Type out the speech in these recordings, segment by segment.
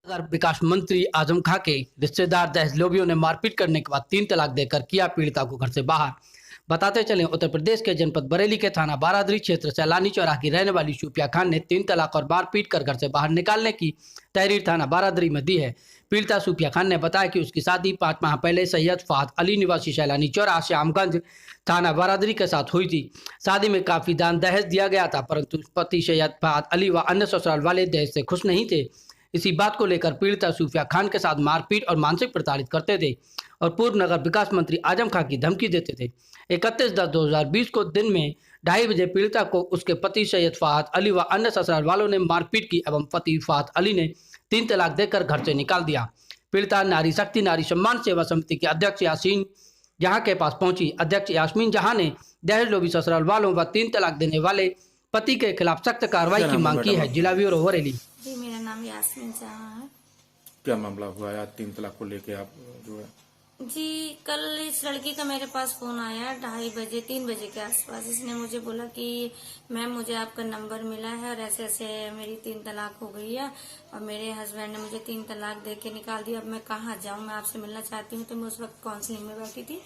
नगर विकास मंत्री आजम खां के रिश्तेदार दहेज लोभियों ने मारपीट करने के बाद 3 तलाक देकर किया पीड़िता को घर से बाहर। बताते चले उत्तर प्रदेश के जनपद बरेली के थाना बारादरी क्षेत्र सैलानी चौराहा की रहने वाली सूफिया खान ने 3 तलाक और मारपीट कर घर से बाहर निकालने की तहरीर थाना बारादरी में दी है। पीड़िता सूफिया खान ने बताया कि उसकी शादी 5 माह पहले सैयद फहद अली निवासी सैलानी चौराहा श्यामगंज थाना बारादरी के साथ हुई थी। शादी में काफी दान दहेज दिया गया था, परंतु पति सैयद फहद अली व अन्य ससुराल वाले दहेज से खुश नहीं थे। इसी बात को लेकर पीड़िता सूफिया खान के साथ मारपीट और मानसिक प्रताड़ित करते थे और पूर्व नगर विकास मंत्री आजम खां की धमकी देते थे। 31/10/2020 को दिन में 2:30 बजे पीड़िता को उसके पति सैयद फहद अली व अन्य ससुराल वालों ने मारपीट की एवं पति फहद अली ने 3 तलाक देकर घर से निकाल दिया। पीड़िता नारी शक्ति नारी सम्मान सेवा समिति के अध्यक्ष यासीन जहां के पास पहुंची। अध्यक्ष यास्मीन जहां ने दहेज लोभी ससुराल वालों व 3 तलाक देने वाले पति के खिलाफ सख्त कार्रवाई की मांग की है। जिला ब्यूरो बरेली। जी, मेरा नाम यास्मीन जहां है। क्या मामला हुआ है 3 तलाक को लेके आप जो है? जी, कल इस लड़की का मेरे पास फोन आया 2:30 बजे 3 बजे के आसपास। इसने मुझे बोला कि मैम मुझे आपका नंबर मिला है और ऐसे ऐसे मेरी 3 तलाक हो गई है और मेरे हस्बैंड ने मुझे 3 तलाक दे के निकाल दिया। अब मैं कहाँ जाऊँ, मैं आपसे मिलना चाहती हूँ। तो मैं उस वक्त काउंसलिंग में बैठी थी,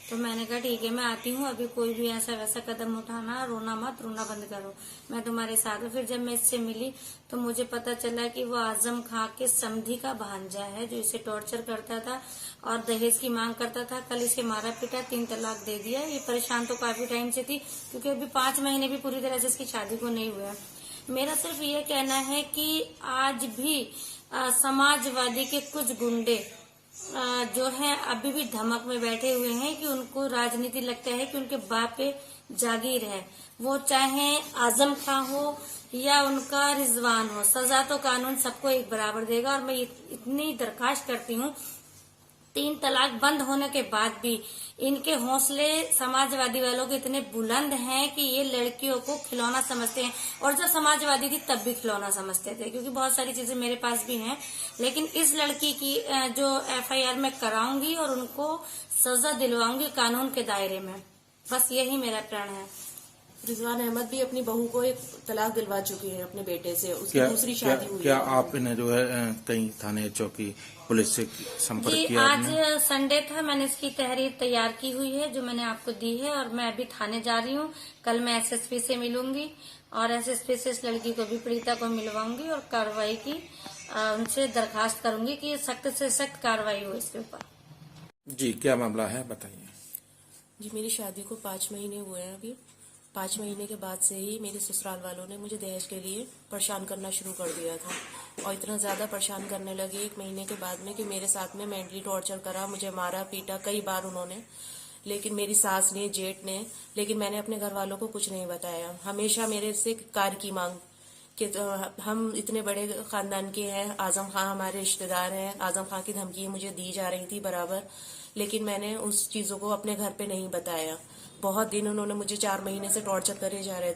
तो मैंने कहा ठीक है मैं आती हूँ, अभी कोई भी ऐसा वैसा कदम उठाना, रोना मत, रोना बंद करो, मैं तुम्हारे साथ हूँ। फिर जब मैं इससे मिली तो मुझे पता चला कि वो आजम खां के समधी का भांजा है जो इसे टॉर्चर करता था और दहेज की मांग करता था। कल इसे मारा पीटा, 3 तलाक दे दिया। ये परेशान तो काफी टाइम से थी क्योंकि अभी 5 महीने भी पूरी तरह से इसकी शादी को नहीं हुआ। मेरा सिर्फ ये कहना है कि आज भी समाजवादी के कुछ गुंडे जो हैं अभी भी धमक में बैठे हुए हैं कि उनको राजनीति लगता है कि उनके बाप पे जागीर है। वो चाहे आजम खां हो या उनका रिजवान हो, सजा तो कानून सबको एक बराबर देगा। और मैं इतनी दरखास्त करती हूँ, 3 तलाक बंद होने के बाद भी इनके हौसले समाजवादी वालों के इतने बुलंद हैं कि ये लड़कियों को खिलौना समझते हैं। और जब समाजवादी थी तब भी खिलौना समझते थे, क्योंकि बहुत सारी चीजें मेरे पास भी हैं। लेकिन इस लड़की की जो FIR मैं कराऊंगी और उनको सजा दिलवाऊंगी कानून के दायरे में, बस यही मेरा प्रण है। रिजवान अहमद भी अपनी बहू को एक तलाक दिलवा चुकी है अपने बेटे से, उसकी दूसरी शादी हुई क्या है। आपने जो है कहीं थाने चौकी पुलिस से संपर्क किया? आज संडे था, मैंने इसकी तहरीर तैयार की हुई है जो मैंने आपको दी है और मैं अभी थाने जा रही हूँ। कल मैं SSP से मिलूंगी और SSP से इस लड़की को भी पीड़िता को मिलवाऊंगी और कार्रवाई की उनसे दरखास्त करूंगी कि सख्त से सख्त कार्रवाई हो इसके ऊपर। जी, क्या मामला है बताइए। जी, मेरी शादी को 5 महीने हुए हैं अभी। 5 महीने के बाद से ही मेरे ससुराल वालों ने मुझे दहेज के लिए परेशान करना शुरू कर दिया था और इतना ज्यादा परेशान करने लगे 1 महीने के बाद में कि मेरे साथ में मेंटली टॉर्चर करा, मुझे मारा पीटा कई बार उन्होंने। लेकिन मेरी सास ने, जेठ ने, लेकिन मैंने अपने घर वालों को कुछ नहीं बताया। हमेशा मेरे से कार की मांग कि हम इतने बड़े खानदान के हैं, आजम खां हमारे रिश्तेदार हैं, आजम खां की धमकी मुझे दी जा रही थी बराबर। लेकिन मैंने उस चीजों को अपने घर पे नहीं बताया। बहुत दिन उन्होंने मुझे 4 महीने से टॉर्चर करे जा रहे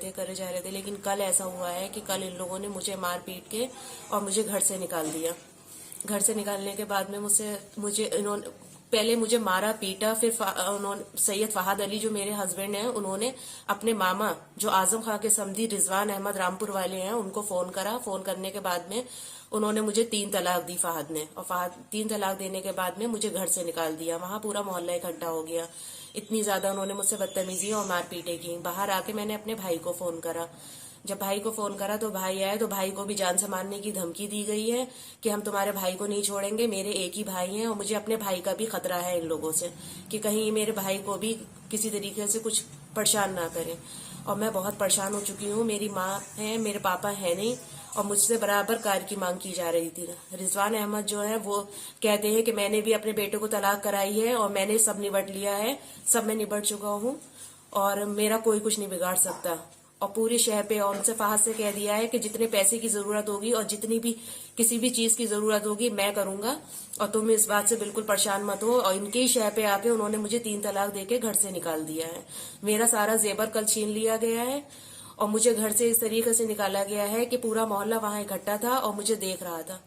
थे। लेकिन कल ऐसा हुआ है कि कल इन लोगों ने मुझे मार पीट के और मुझे घर से निकाल दिया। घर से निकालने के बाद में मुझे इन्होंने पहले मुझे मारा पीटा, फिर उन्होंने सैयद फहद अली जो मेरे हस्बैंड हैं उन्होंने अपने मामा जो आजम खां के समधी रिजवान अहमद रामपुर वाले हैं उनको फोन करा। फोन करने के बाद में उन्होंने मुझे 3 तलाक दी फहद ने, और फहद 3 तलाक देने के बाद में मुझे घर से निकाल दिया। वहां पूरा मोहल्ला इकट्ठा हो गया। इतनी ज्यादा उन्होंने मुझसे बदतमीजी और मारपीटे की। बाहर आके मैंने अपने भाई को फोन करा। जब भाई को फोन करा तो भाई आए, तो भाई को भी जान से मारने की धमकी दी गई है कि हम तुम्हारे भाई को नहीं छोड़ेंगे, मेरे एक ही भाई हैं और मुझे अपने भाई का भी खतरा है इन लोगों से कि कहीं मेरे भाई को भी किसी तरीके से कुछ परेशान ना करें। और मैं बहुत परेशान हो चुकी हूँ। मेरी माँ है, मेरे पापा है नहीं और मुझसे बराबर कार की मांग की जा रही थी। रिजवान अहमद जो है वो कहते हैं कि मैंने भी अपने बेटे को तलाक कराई है और मैंने सब निबट लिया है, सब मैं निबट चुका हूँ और मेरा कोई कुछ नहीं बिगाड़ सकता। और पूरे शहर पे और उनसे फहद से कह दिया है कि जितने पैसे की जरूरत होगी और जितनी भी किसी भी चीज की जरूरत होगी मैं करूंगा और तुम इस बात से बिल्कुल परेशान मत हो। और इनके ही शहर पे आके उन्होंने मुझे 3 तलाक देके घर से निकाल दिया है। मेरा सारा जेवर कल छीन लिया गया है और मुझे घर से इस तरीके से निकाला गया है कि पूरा मोहल्ला वहां इकट्ठा था और मुझे देख रहा था।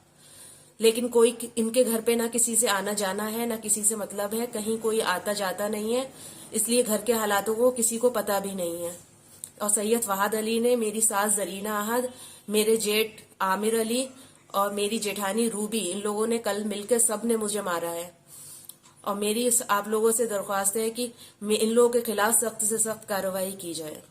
लेकिन कोई इनके घर पे ना किसी से आना जाना है, ना किसी से मतलब है, कहीं कोई आता जाता नहीं है, इसलिए घर के हालातों को किसी को पता भी नहीं है। और सैयद फहद अली ने, मेरी सास जरीना अहद, मेरे जेठ आमिर अली और मेरी जेठानी रूबी, इन लोगों ने कल मिलकर सब ने मुझे मारा है। और मेरी आप लोगों से दरख्वास्त है कि इन लोगों के खिलाफ सख्त से सख्त कार्रवाई की जाए।